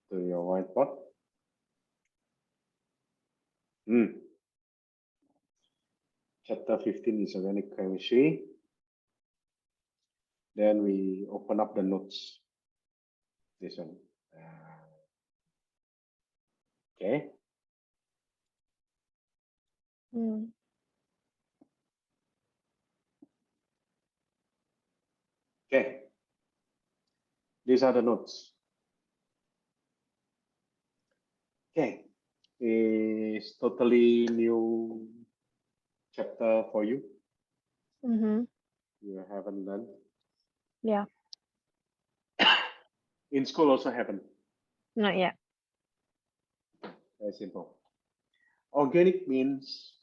to your whiteboard. Chapter 15 is organic chemistry. Then we open up the notes. This one. Okay. Okay. These are the notes. Okay. It's totally new chapter for you. You haven't learned. Yeah. In school also haven't. Not yet. Very simple. Organic means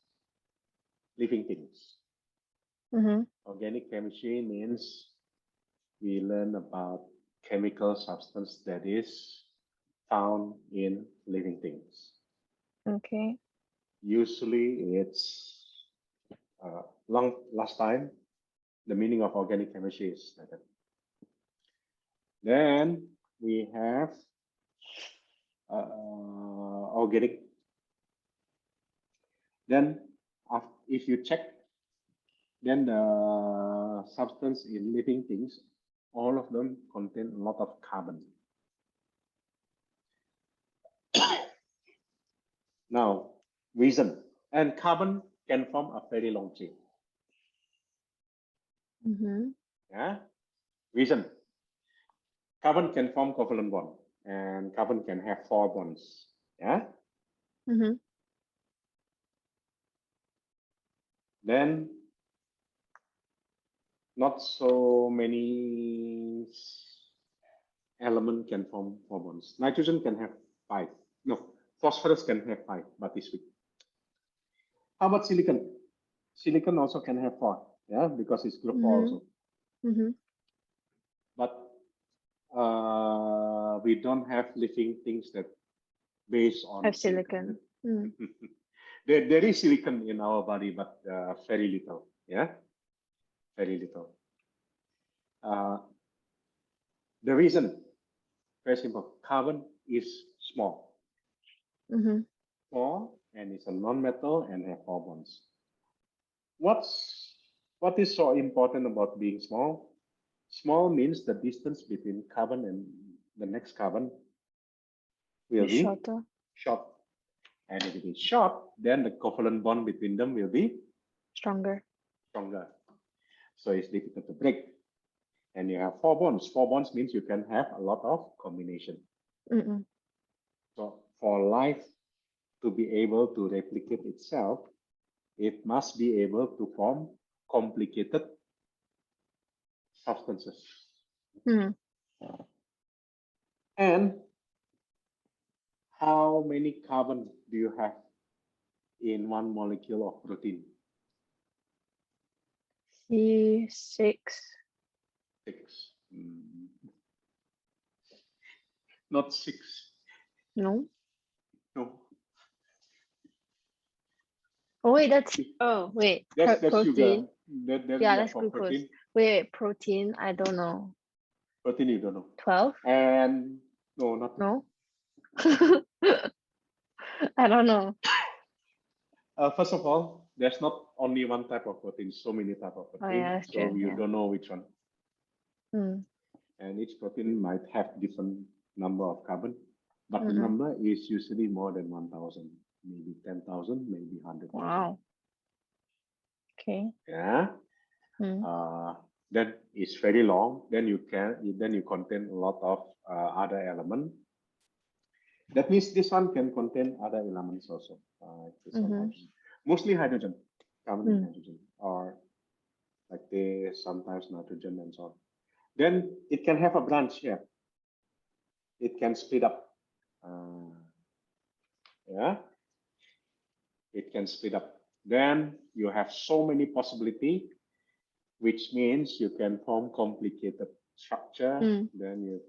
living things. Organic chemistry means we learn about chemical substance that is found in living things. Okay. Usually it's last time the meaning of organic chemistry is like that. Then we have organic. Then if you check, then the substance in living things, all of them contain a lot of carbon. Now, reason, and carbon can form a very long chain. Yeah, reason. Carbon can form covalent bond, and carbon can have 4 bonds. Yeah. Then, not so many elements can form 4 bonds. Nitrogen can have 5. No, phosphorus can have 5, but it's weak. How about silicon? Silicon also can have 4, yeah, because it's group 4 also. But we don't have living things that based on have silicon. There is silicon in our body, but very little, yeah, very little. The reason, very simple, carbon is small. Small, and it's a non-metal and have 4 bonds. What is so important about being small? Small means the distance between carbon and the next carbon will be short. And if it is short, then the covalent bond between them will be stronger. So it's difficult to break. And you have 4 bonds. 4 bonds means you can have a lot of combination. So for life to be able to replicate itself, it must be able to form complicated substances. And how many carbon do you have in one molecule of protein? 6. 6. Not 6. No. No. Oh wait, that's That's protein. Sugar. That's for glucose. protein. Wait, protein. I don't know. Protein, you don't know. 12. And not. No. I don't know. First of all, there's not only one type of protein. So many types of protein. That's so true, you don't know which one. And each protein might have different number of carbon, but the number is usually more than 1,000, maybe 10,000, maybe 100,000. Wow. Okay. Yeah. Then it's very long. Then you contain a lot of other element. That means this one can contain other elements also. Mostly hydrogen, carbon and hydrogen, or like this, sometimes nitrogen and so on. Then it can have a branch here. It can split up. Yeah, it can split up. Then you have so many possibility, which means you can form complicated structure. Then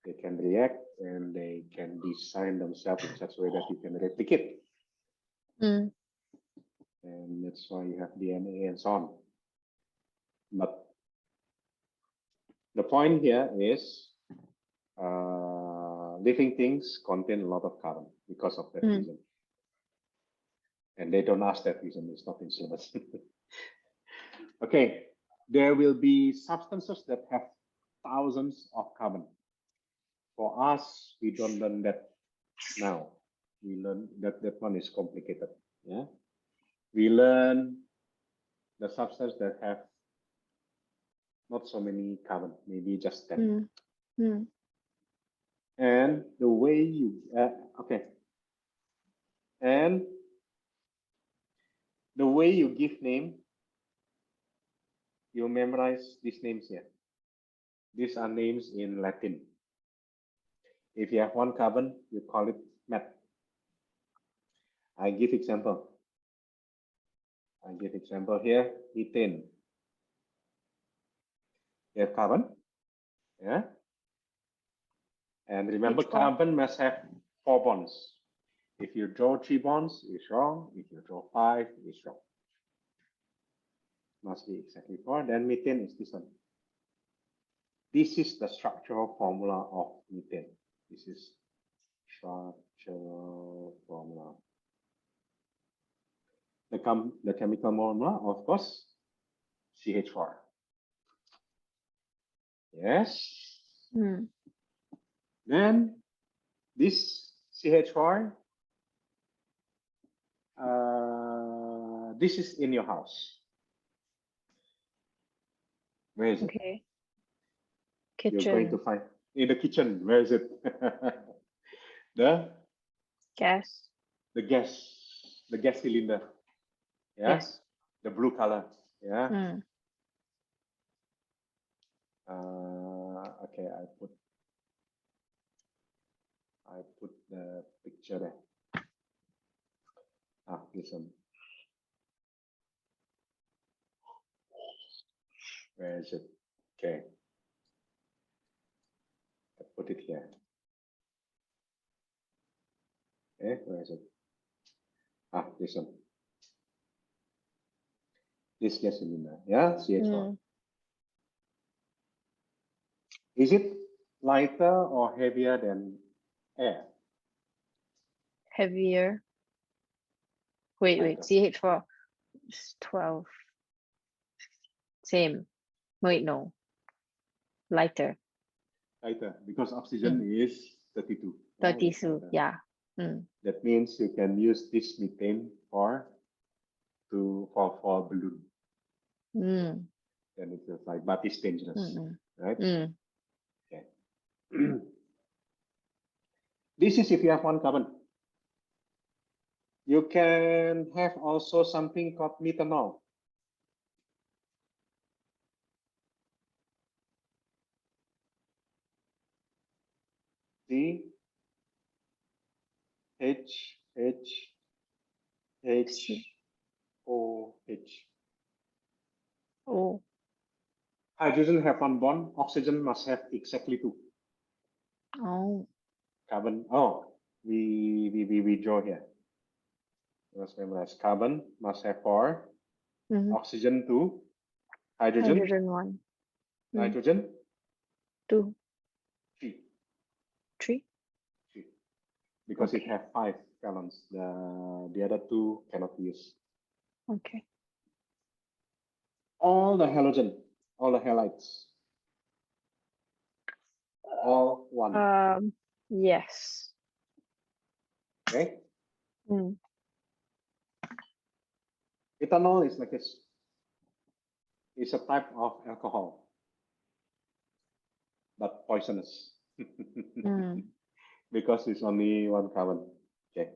they can react and they can design themselves in such a way that you can replicate. And that's why you have DNA and so on. But the point here is living things contain a lot of carbon because of that reason. And they don't ask that reason, it's not in syllabus. Okay, there will be substances that have thousands of carbon. For us, we don't learn that now. We learn that one is complicated. Yeah, we learn the substance that have not so many carbon, maybe just 10. And the way you and the way you give name, you memorize these names here. These are names in Latin. If you have one carbon, you call it meth. I give example here, ethane. You have carbon, yeah? And remember, carbon must have 4 bonds. If you draw 3 bonds, it's wrong. If you draw 5, it's wrong. Must be exactly 4. Then methane is this one. This is the structural formula of methane. This is structural formula. The chemical formula, of course, CH4. Yes. Then this CH4, this is in your house. Where is it? Okay. Kitchen. You're going to find in the kitchen. Where is it? The gas. The gas cylinder. Yeah? Yes. The blue color. Yeah. Okay, I put the picture there. This one. Where is it? Okay. I put it here. Okay, where is it? This one. This gas cylinder. Yeah, CH4. Is it lighter or heavier than air? Heavier. Wait, CH4 is 12. Same. Wait, no. Lighter. Lighter, because oxygen is 32. 32, yeah. That means you can use this methane for a balloon. Then it feels like, but it's dangerous, right? Okay. This is if you have one carbon. You can have also something called methanol. C H H H O H. Oh. Hydrogen have one bond. Oxygen must have exactly 2. Oh. Carbon. Oh, we draw here. Let's memorize. Carbon must have 4. Oxygen 2. Hydrogen 1. Nitrogen 2. 3. 3. Because it have 5 valence. The other 2 cannot be used. Okay. All the halogen, all the halides, all 1. Yes. Okay. Ethanol is like this. It's a type of alcohol, but poisonous. Because it's only 1 carbon. Okay.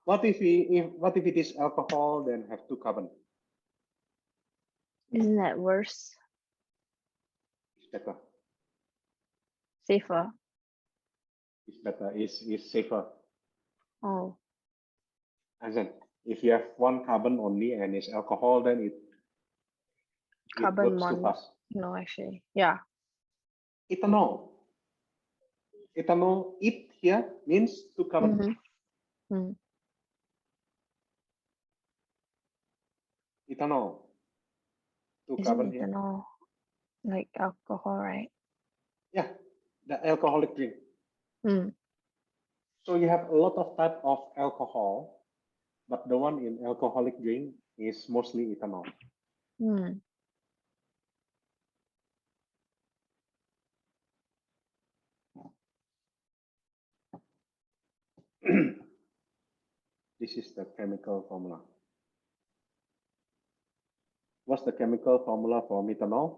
What if it is alcohol then have 2 carbon? Isn't that worse? It's better. Safer. It's better. It's safer. Oh. And then if you have 1 carbon only and it's alcohol, then it Carbon works too fast. No, actually, yeah. Ethanol. Ethanol, it here means 2 carbon. Ethanol. 2 Isn't carbon here. ethanol like alcohol, right? Yeah, the alcoholic drink. Mm. So you have a lot of type of alcohol, but the one in alcoholic drink is mostly ethanol. Mm. This is the chemical formula. What's the chemical formula for methanol?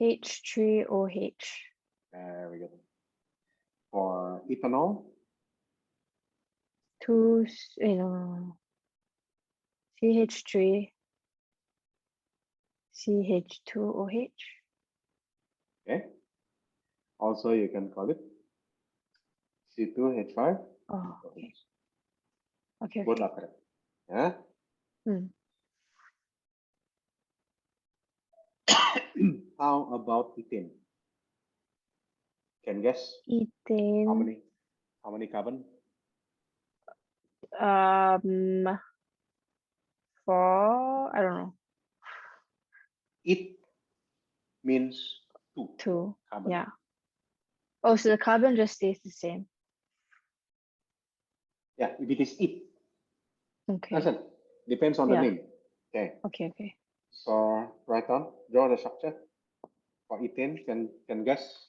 CH3OH. Very good. For ethanol, No. CH3 CH2OH. okay. Also, you can call it C2H5. Oh, okay. Okay, Both okay. are correct. Yeah. Mm. How about ethane? Can guess how Ethane. many? How many carbon? 4, I don't know, It means two 2. carbon. Yeah. Oh, so the carbon just stays the same. Yeah, if it is it. Okay. Listen, depends on the Yeah. name. Okay. Okay. So write down, draw the structure for ethane. Can guess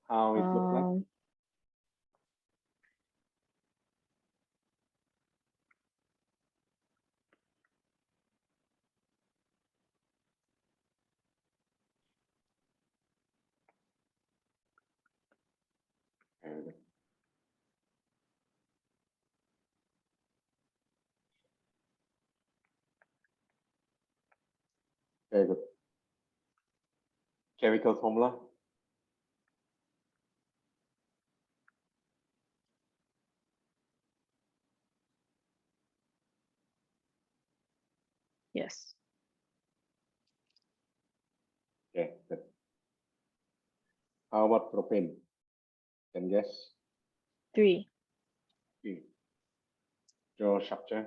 how it looks like. Very good. Very good. Chemical formula. Yes. Okay, good. How about propane? Can guess? 3. Okay. Draw structure.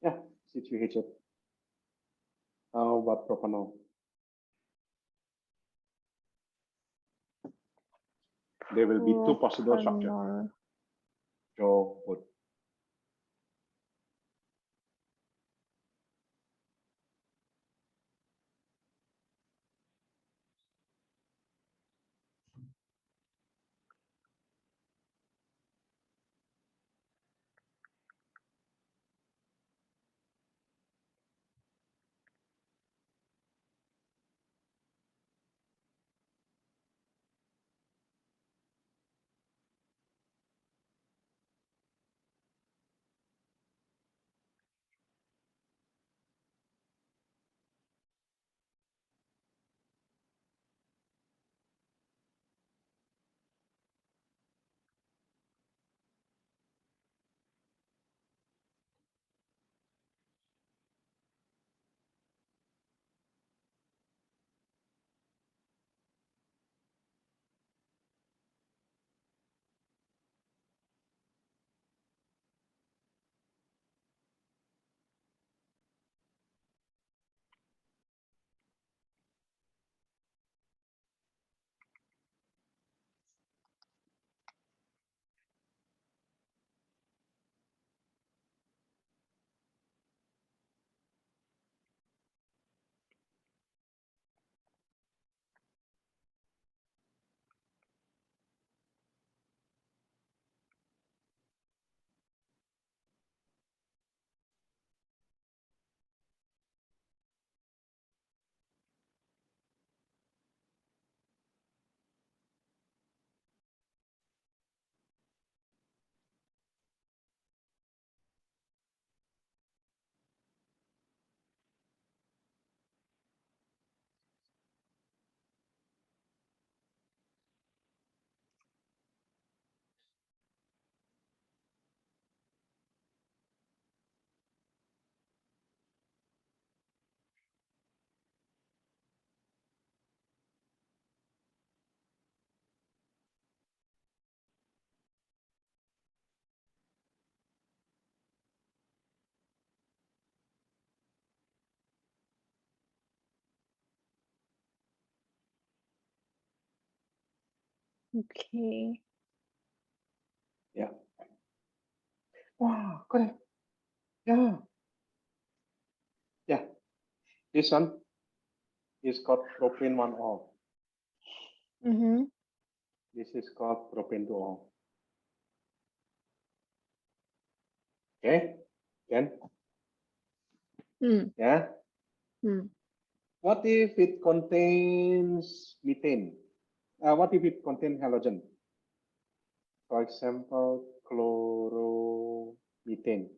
Yeah, C3H8. How about propanol? There will be two possible structures. Propanol. Draw both. Okay. Yeah. Wow, correct. Yeah. Yeah. This one is called propane 1-ol. Mm-hmm. This is called propane 2-ol. Okay. Can? Mm. Yeah. Mm. What if it contains methane? What if it contains halogen? For example, chloromethane.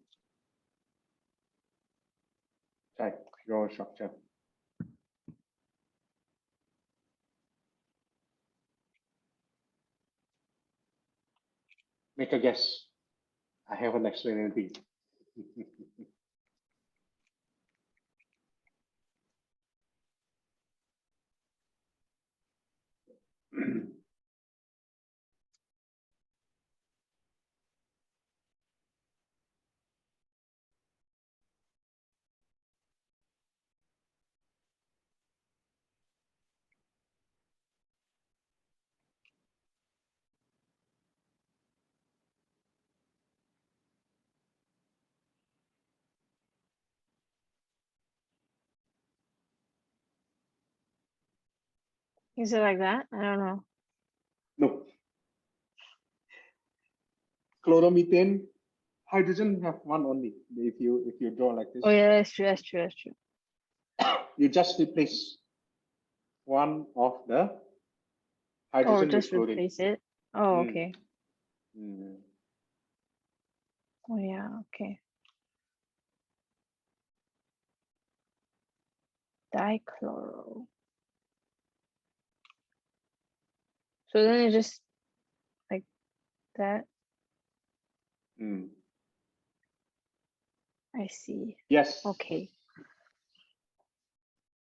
Check your structure. Make a guess. I haven't explained anything. Is it like that? I don't know. No. Chloromethane, hydrogen have one only. If you draw like this, Oh yeah, that's true. That's true. That's true. you just replace one of the Oh, hydrogen with just chlorine. replace it. Oh, Mm. okay. Mm. Oh yeah. Okay. Dichloro. So then it's just like that. Mm. I see. Yes. Okay.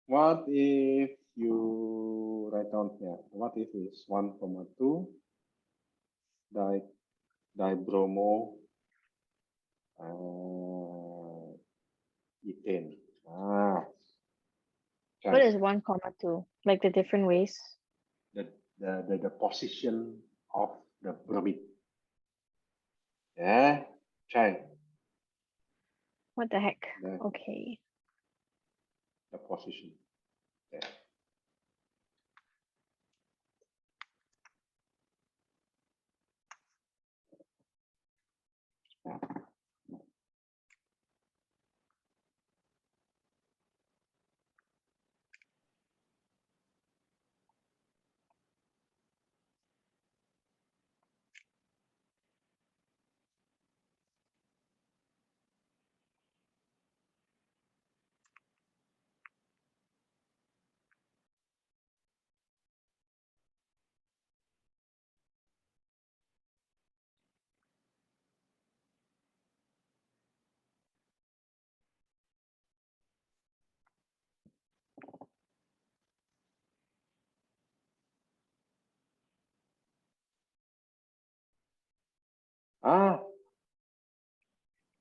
What if you write down here? What if it's 1,2 dibromo ethane? What Okay. is 1,2? Like the different ways? The position of the bromide. Yeah, try What the heck? the, Okay. the position. Yeah.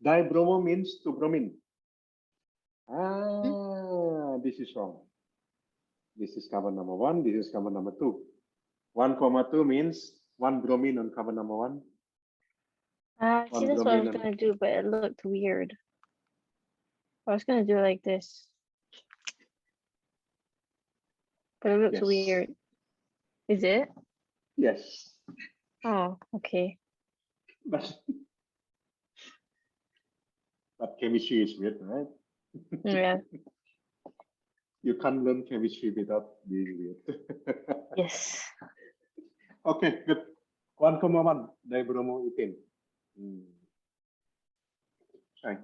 Dibromo means two bromine. This is wrong. This is carbon number 1. This is carbon number 2. 1,2 means one bromine on carbon number 1. See, One that's what I was bromine on. gonna do, but it looked weird. I was gonna do it like this, but it looks Yes. weird. Is it? Yes. Oh, okay. But chemistry is weird, right? Yeah. You can't learn chemistry without being weird. Yes. Okay, good. 1,1 dibromoethane. Try.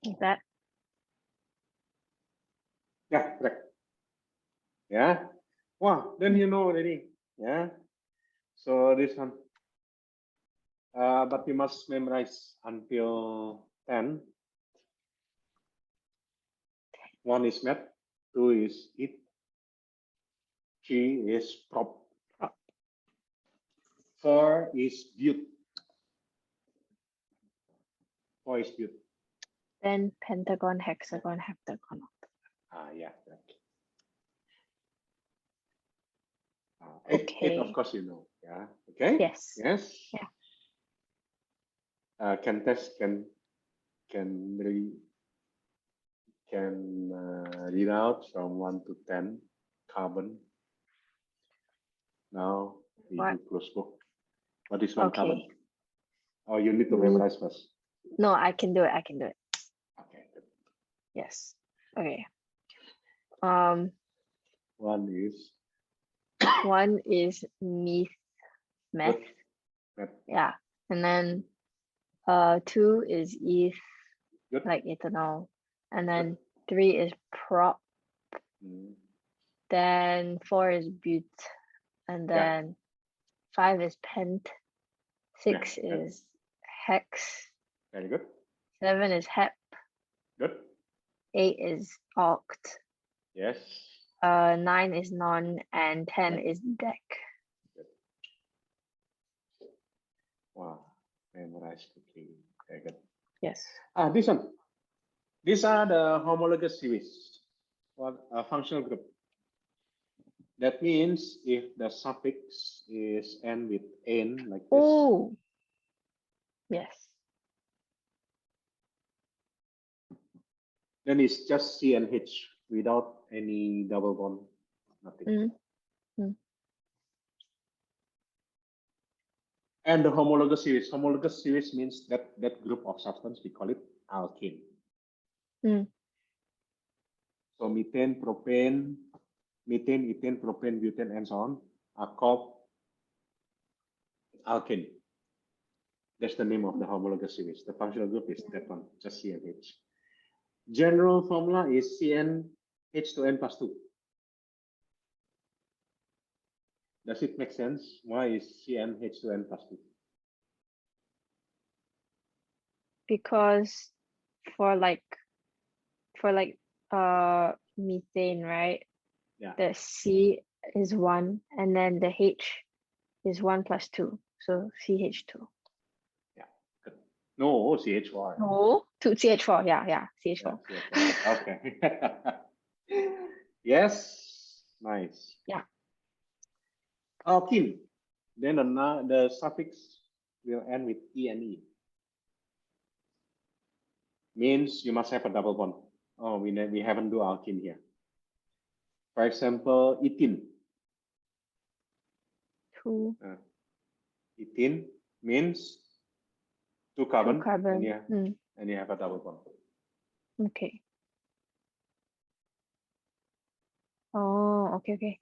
Like that. Yeah, correct. Yeah. Wow, then you know already. Yeah. So this one. But you must memorize until 10. 1 is met, 2 is it, 3 is prop, Prop. 4 is but. 4 is but. Then pentagon, hexagon, heptagon. Yeah. Eight, Okay. of course, you know. Yeah. Okay. Yes. Yes. Yeah. Can test can read out from 1 to 10 carbon. Now we What? do close book. What is one Okay. carbon? Oh, you need to memorize first. No, I can do it. I can do it. Okay. Good. Yes. Okay. One is meth. Meth. Yeah. And then 2 is eth, Good. like ethanol. And then 3 is prop. Then 4 is but. And then 5 is pent. 6 is hex. Very good. 7 is hep. Good. 8 is oct. Yes. 9 is non, and 10 is dec. Good. Wow. Memorize quickly. Very good. Yes. This one. These are the homologous series or a functional group. That means if the suffix is end with "n" like this. Oh. Yes. Then it's just C and H without any double bond, nothing. And the homologous series means that group of substance, we call it alkene. So methane, propane, ethane, propane, butane, and so on are called alkene. That's the name of the homologous series. The functional group is that one, just C and H. General formula is CnH2n plus 2. Does it make sense? Why is CnH2n plus 2? Because for methane, right? Yeah. The C is 1, and then the H is 1 plus 2. So CH2. Yeah. Good. No, CH4. No, 2 CH4. Yeah, CH4. Yeah, okay. Yes. Nice. Yeah. Alkene. Then the suffix will end with ene. Means you must have a double bond. Oh, we haven't do alkene here. For example, ethene. 2. Ethene means 2 carbon. 2 carbon. And you have a double bond. Okay. Oh, okay.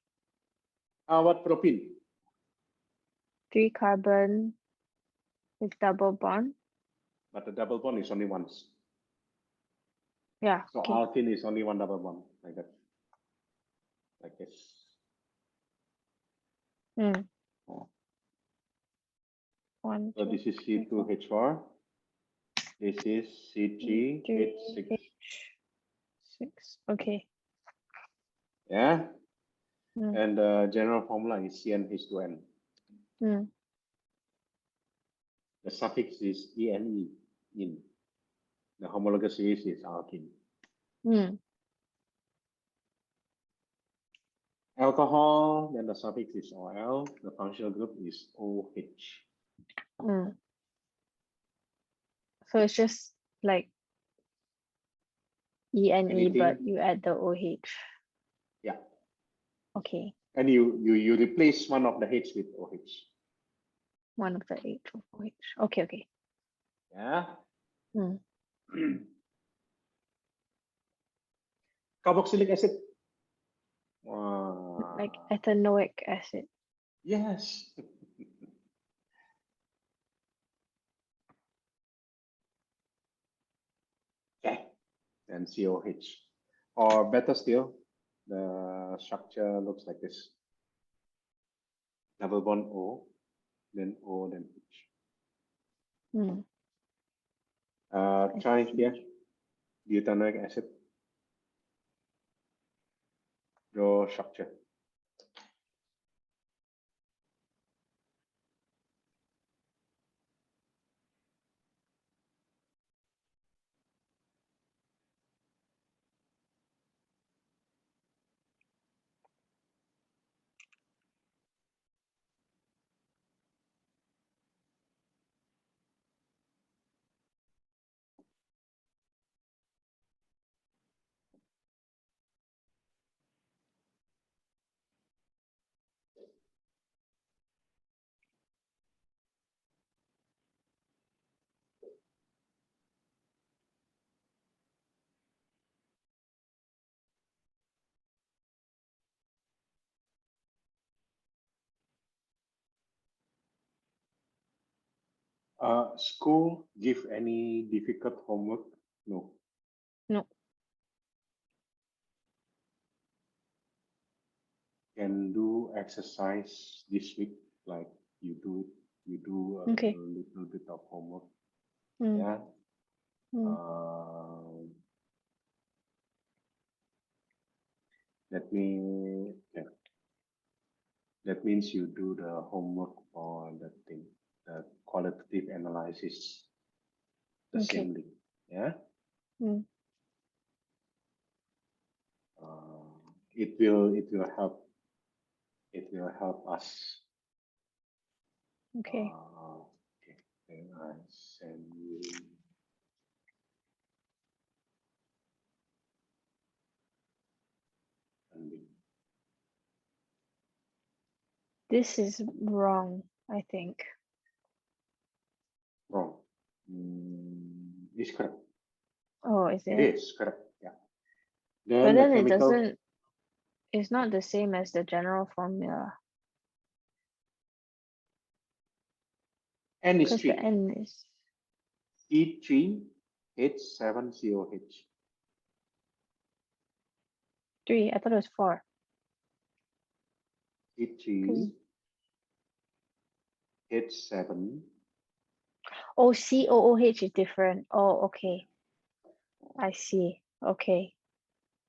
What propene? 3 carbon with double bond. But the double bond is only once. Yeah. So okay. alkene is only one double bond, like that. Like this. One, So two, this is three, four. C2H4. This is C3H6. 6. Okay. Yeah. And the general formula is CnH2n. The suffix is ene, in. The homologous series is alkene. Alcohol, then the suffix is OL. The functional group is OH. So it's just like ene, Anything? but you add the OH. Yeah. Okay. And you replace one of the H with OH. One of the H with OH. Okay. Yeah. Carboxylic acid. Like ethanoic acid. Yes. Okay. And COH. Or better still, the structure looks like this. Double bond O, then O, then H. Hmm. Try here, butanoic acid. Draw structure. School give any difficult homework? No. No. Can do exercise this week, like you do a Okay. little bit of homework. Hmm. Yeah. Hmm. Yeah. That means you do the homework for the thing, the qualitative analysis, the Okay. same thing. Yeah. Hmm. It will help. It will help us. Okay. Okay. Then I send you. This is wrong, I think. Wrong. It's correct. Oh, is It it? is correct. Yeah. But Then the then it chemical doesn't, it's not the same as the general formula. N is Because the 3. N is C3H7COH. 3. I thought it was 4. C3H7. Oh, COOH is different. Oh, okay. I see. Okay.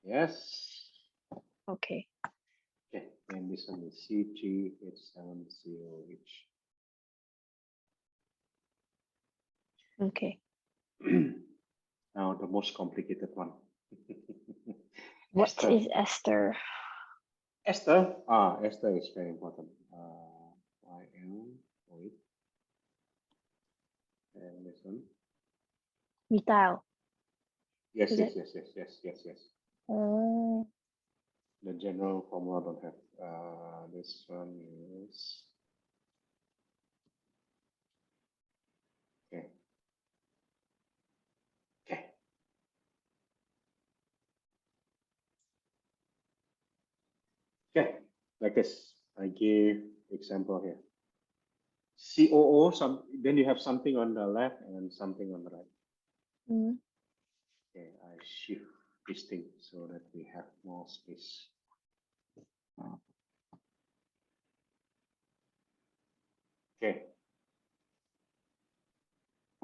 Yes. Okay. Okay. And this one is C3H7COH. Okay. Now the most complicated one. What Ester. is ester? Ester. Ester is very important. YL. Wait. And this one. Methyl. Yes, Is yes, it? yes, yes, yes, yes, yes. Oh. The general formula don't have. This one is. Okay. Okay. Okay. Like this. I give example here. COO. Then you have something on the left and something on the right. Mm. Okay. I shift this thing so that we have more space. Okay.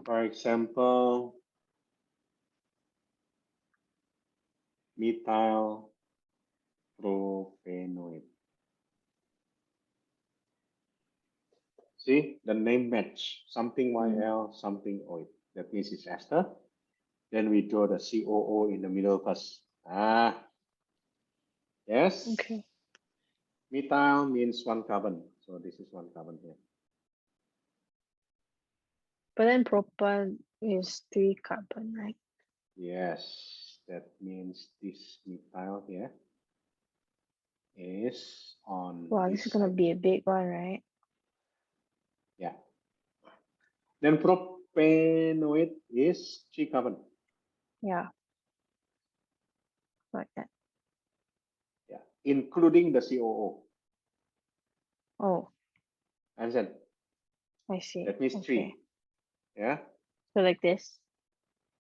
For example, methyl prophenoate. See, the name match. Something YL, something OID. That means it's ester. Then we draw the COO in the middle first. Yes. Okay. Methyl means 1 carbon. So this is 1 carbon here. But then propan is 3 carbon, right? Yes. That means this methyl here is on Wow, this this is gonna side. be a big one, right? Yeah. Then propanoate is 3 carbon. Yeah. Like that. Yeah. Including the COO. Oh, Understand? I see. That means Okay. 3. Yeah. So like this.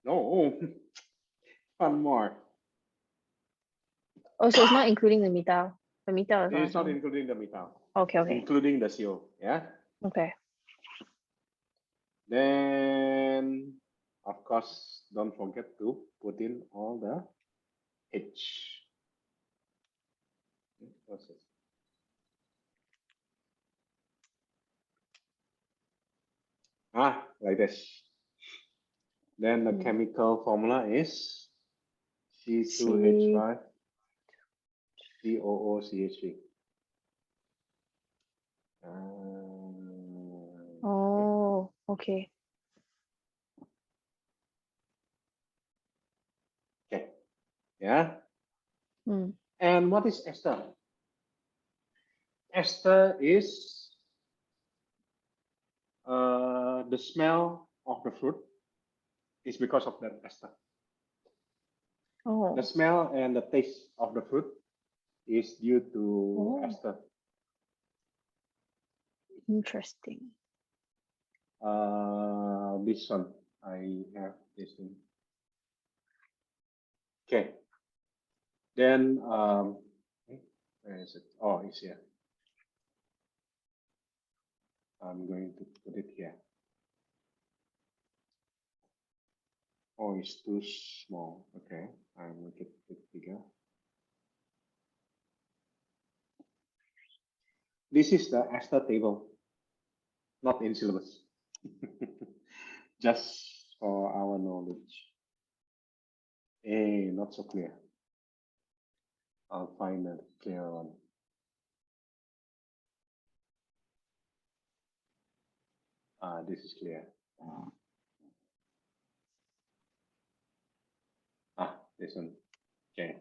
No. One more. Oh, so it's not including the methyl. The methyl is It's not on. including the methyl. Okay, It's okay. including the CO. Yeah. Okay. Then, of course, don't forget to put in all the H. Process. Like this. Then the chemical formula is C2H5 COOCH3. Oh, okay. Okay. Yeah. Mm. And what is ester? Ester is the smell of the fruit is because of that ester. Oh. The smell and the taste of the fruit is due to ester. Interesting. This one, I have this thing. Okay. Then, where is it? Oh, it's here. I'm going to put it here. Oh, it's too small. Okay, I'll make it a bit bigger. This is the ester table, not in syllabus. Just for our knowledge. Not so clear. I'll find a clear one. This is clear. This one. Okay.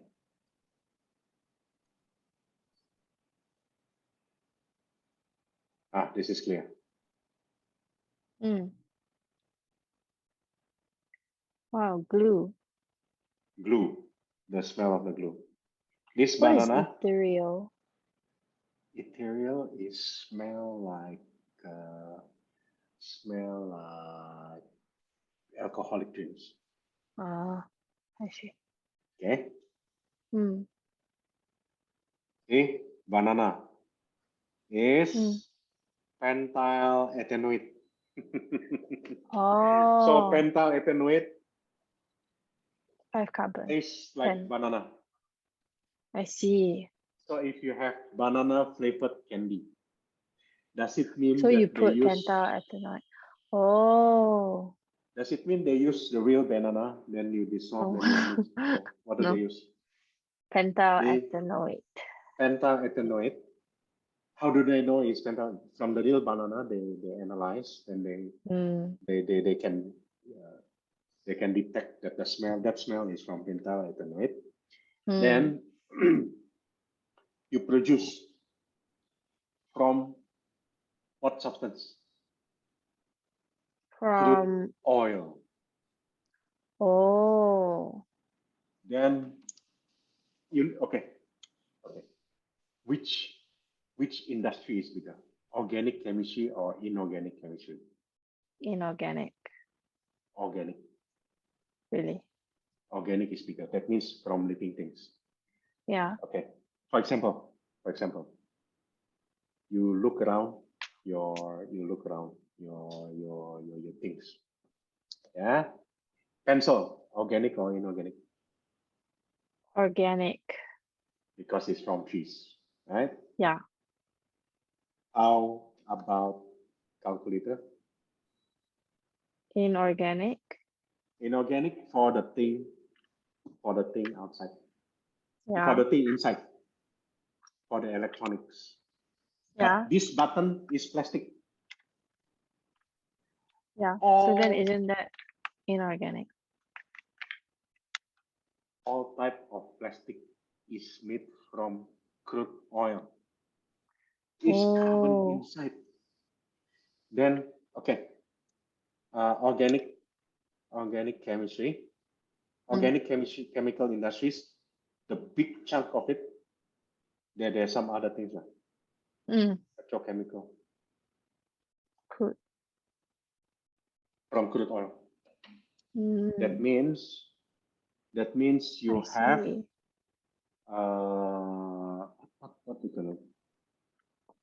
This is clear. Wow, glue. Glue. The smell of the glue. This What banana. is ethereal? Ethereal is smell like alcoholic drinks. I see. Okay. Okay, banana is pentyl ethanoate. So pentyl ethanoate 5 carbon. tastes like banana. I see. So if you have banana flavored candy, does it mean so that you they put use pentyl ethanoate? Oh. Does it mean they use the real banana, then you dissolve, then you mix? So what do No. they use? Pentyl ethanoate. Pentyl ethanoate. How do they know it's pentyl? From the real banana, they analyze, and they can detect that that smell is from pentyl ethanoate. Then you produce from what substance? From crude oil. Oh. Then okay. Which industry is bigger? Organic chemistry or inorganic chemistry? Inorganic. Organic. Really? Organic is bigger. That means from living things. Yeah. Okay. For example, you look around your things. Yeah. Pencil, organic or inorganic? Organic. Because it's from trees, right? Yeah. How about calculator? Inorganic. Inorganic for the thing outside. Yeah. For the thing inside. For the electronics. Yeah. But this button is plastic. Yeah. So then isn't that inorganic? All type of plastic is made from crude oil. Is carbon inside. Then, okay. Organic chemistry. Organic chemistry, chemical industries, the big chunk of it, there's some other things like petrochemical. Crude. From crude oil. That means you have what we call it?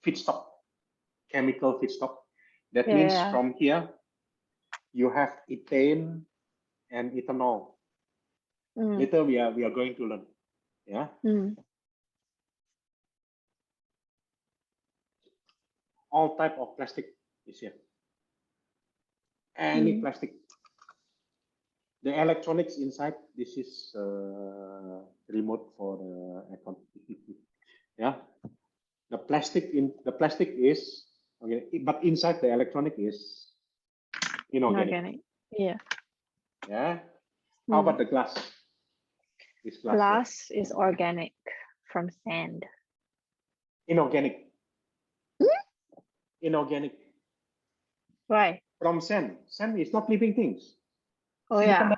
Feedstock, chemical feedstock. That Yeah, means yeah. from here you have ethane and ethanol. Later we are going to learn. Yeah. All type of plastic is here. Any plastic. The electronics inside, this is remote for the aircon. Yeah. The plastic is okay, but inside the electronic is inorganic. Yeah. Yeah. How about the glass? This Glass is organic from sand. Inorganic. Inorganic. Why? From sand. Sand is not living things. Oh yeah,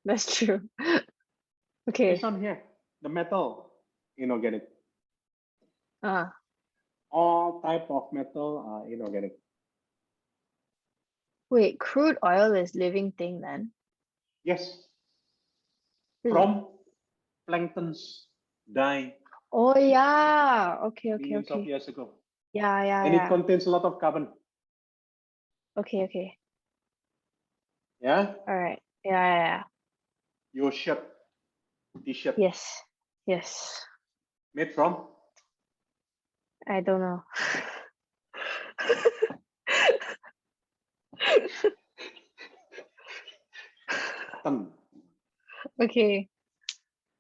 that's true. Okay. It's not here. The metal, inorganic. Ah. All type of metal are inorganic. Wait, crude oil is living thing then? Yes. Really? From planktons die Oh yeah. Okay. millions of years ago. Yeah. And it contains a lot of carbon. Okay. Yeah. All right. Yeah. Your shirt, t-shirt. Yes. Made from? I don't know. Cotton. Okay.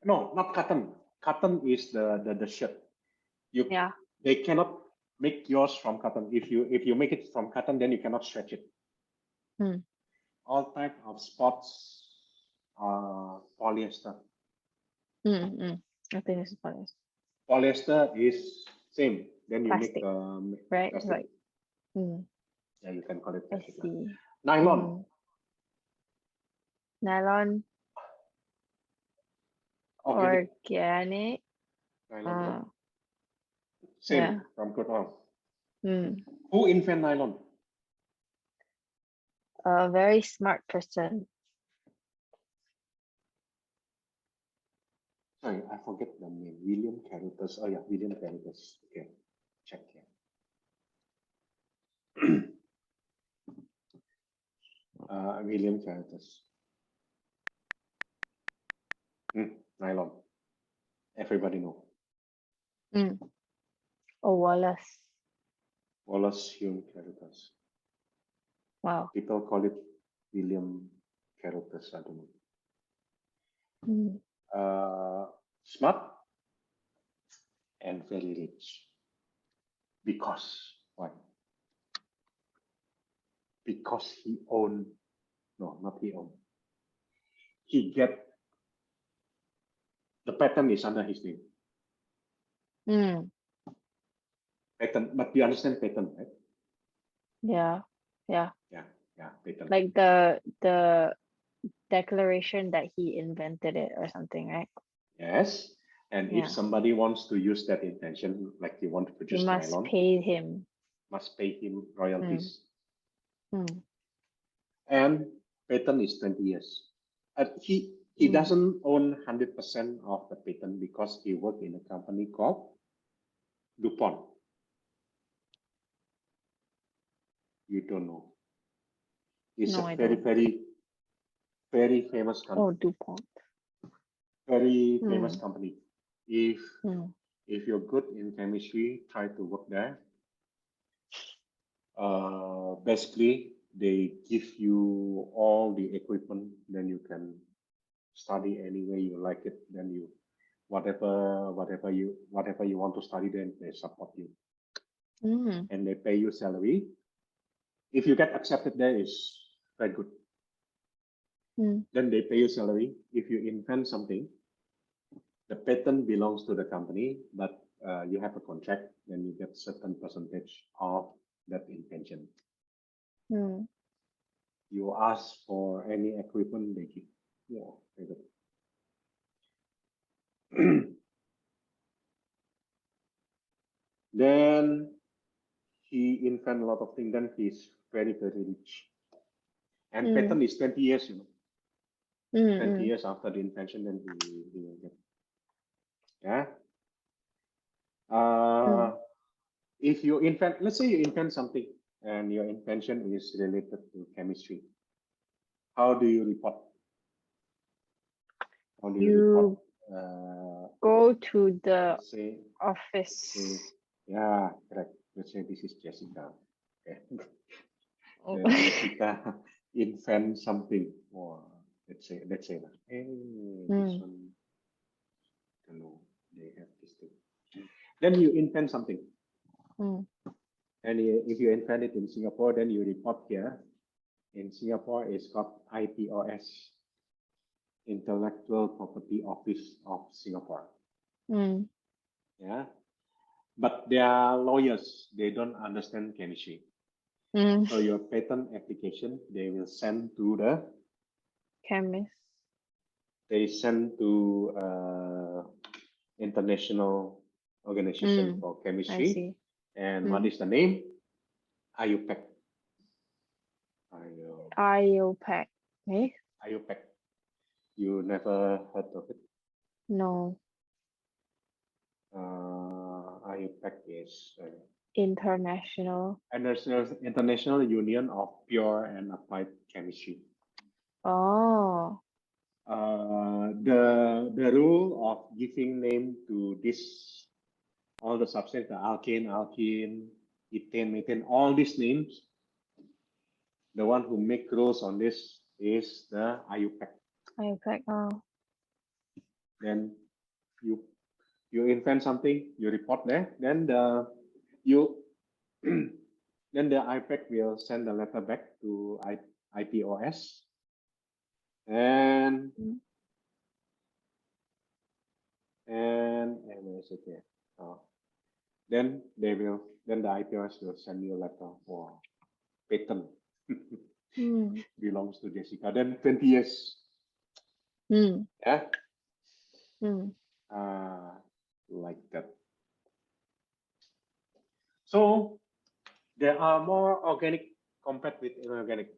No, not cotton. Cotton is the shirt. They cannot make yours from cotton. If you make it from cotton, then you cannot stretch it. All type of spots are polyester. I think it's polyester. Polyester is same. Then you Plastic, make right? plastic. Like, yeah, you can call it plastic. I see. Nylon. Nylon. Organic. Nylon. Same from crude oil. Who invent nylon? A very smart person. Sorry, I forget the name. William Carruthers. Oh yeah, William Carruthers. Okay, check here. William Carruthers. Nylon. Everybody know. Oh, Wallace. Wallace Hume Carruthers. Wow. People call it William Carruthers. I don't know. Smart and very rich. Because why? Because he owned. No, not he owned. He get the patent is under his name. Patent, but you understand patent, right? Yeah. Patent. Like the declaration that he invented it or something, right? Yes. And if somebody wants to use that invention, like you want to produce nylon, must pay him royalties. And patent is 20 years. He doesn't own 100% of the patent because he worked in a company called DuPont. You don't know. It's a very famous company. Oh, DuPont. Very famous company. If you're good in chemistry, try to work there. Basically, they give you all the equipment, then you can study any way you like it. Then you, whatever you want to study, then they support you, and they pay you salary. If you get accepted there, is very good. Then they pay you salary. If you invent something, the patent belongs to the company, but you have a contract, then you get certain percentage of that invention. You ask for any equipment, they give. Yeah, very good. Then he invent a lot of things. Then he's very rich. And patent is 20 years, 20 years after the invention, then he will get. Yeah. Mm. If you invent, let's say you invent something and your invention is related to chemistry, how do you report? How do you report? Go to the Let's say, office. yeah, correct. Let's say this is Jessica. Okay. Oh. Then Jessica invent something, or let's say that, hey, this one, I don't know, they have this thing. Then you invent something. Mm. And if you invent it in Singapore, then you report here. In Singapore, it's called IPOS, Intellectual Property Office of Singapore. Mm. Yeah. But they are lawyers. They don't understand chemistry. Mm. So your patent application, they will send to the Chemist. They send to International Organization for I Chemistry. see. And what is the name? IUPAC. IUPAC. Eh? IUPAC. You never heard of it? No. IUPAC is International. International Union of Pure and Applied Chemistry. Oh. The rule of giving name to this, all the substances, the alkane, ethane, methane, all these names, the one who make rules on this is the IUPAC. IUPAC. Oh. Then you invent something, you report there, then the then the IUPAC will send the letter back to IPOS, and where is it here? Then the IPOS will send you a letter for patent. Belongs to Jessica. Then 20 years. Yeah. Like that. So there are more organic compared with inorganic.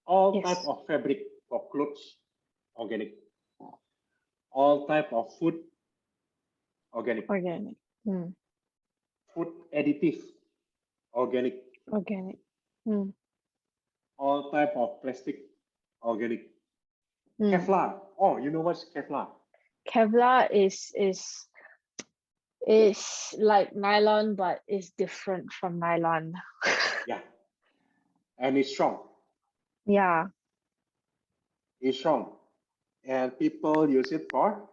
All type of fabric for clothes, organic. All type of food, organic. Organic. Food additive, organic. Organic. All type of plastic, organic. Kevlar. Oh, you know what's Kevlar? Kevlar is like nylon, but it's different from nylon. Yeah. And it's strong. Yeah. It's strong. And people use it for?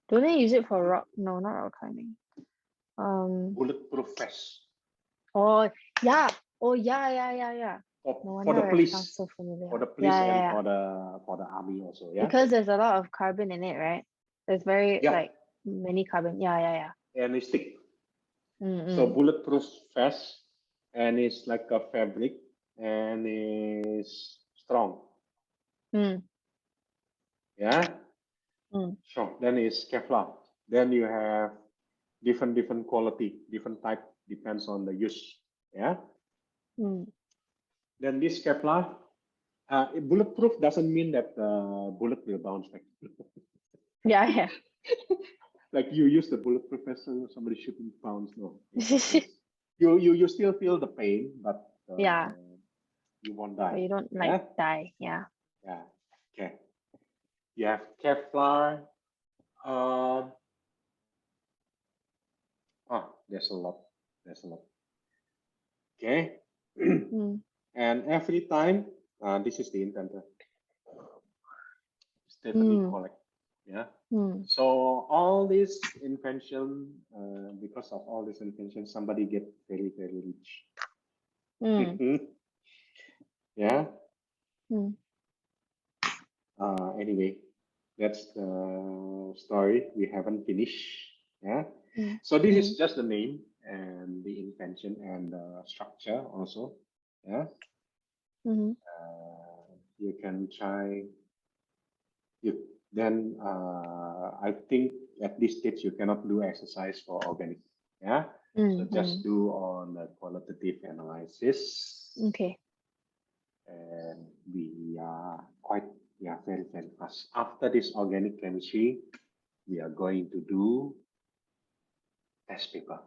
Don't they use it for rock? No, not rock climbing. Bulletproof vest. Oh yeah. Oh yeah. For the police. It sounds so familiar. For the police and for the army also. Yeah. Because there's a lot of carbon in it, right? There's like many carbon. Yeah. And it's thick. So bulletproof vest, and it's like a fabric, and it's strong. Yeah. Strong. Then it's Kevlar. Then you have different quality, different type, depends on the use. Yeah. Then this Kevlar, bulletproof doesn't mean that the bullet will bounce back. Yeah. Like you use the bulletproof vest, somebody shooting bounce. No. You still feel the pain, but you won't die. But you don't die. Yeah. Yeah. Okay. You have Kevlar. There's a lot. Okay. And every time, this is the inventor, Stephanie Collect. Yeah. So all this invention, because of all this invention, somebody get very, very rich. Yeah. Anyway, that's the story. We haven't finished. Yeah. So this is just the name and the invention and the structure also. Yeah. You can try. Then I think at this stage you cannot do exercise for organic. Yeah. So just do on the qualitative analysis. Okay. And we are very, very fast. After this organic chemistry, we are going to do test paper.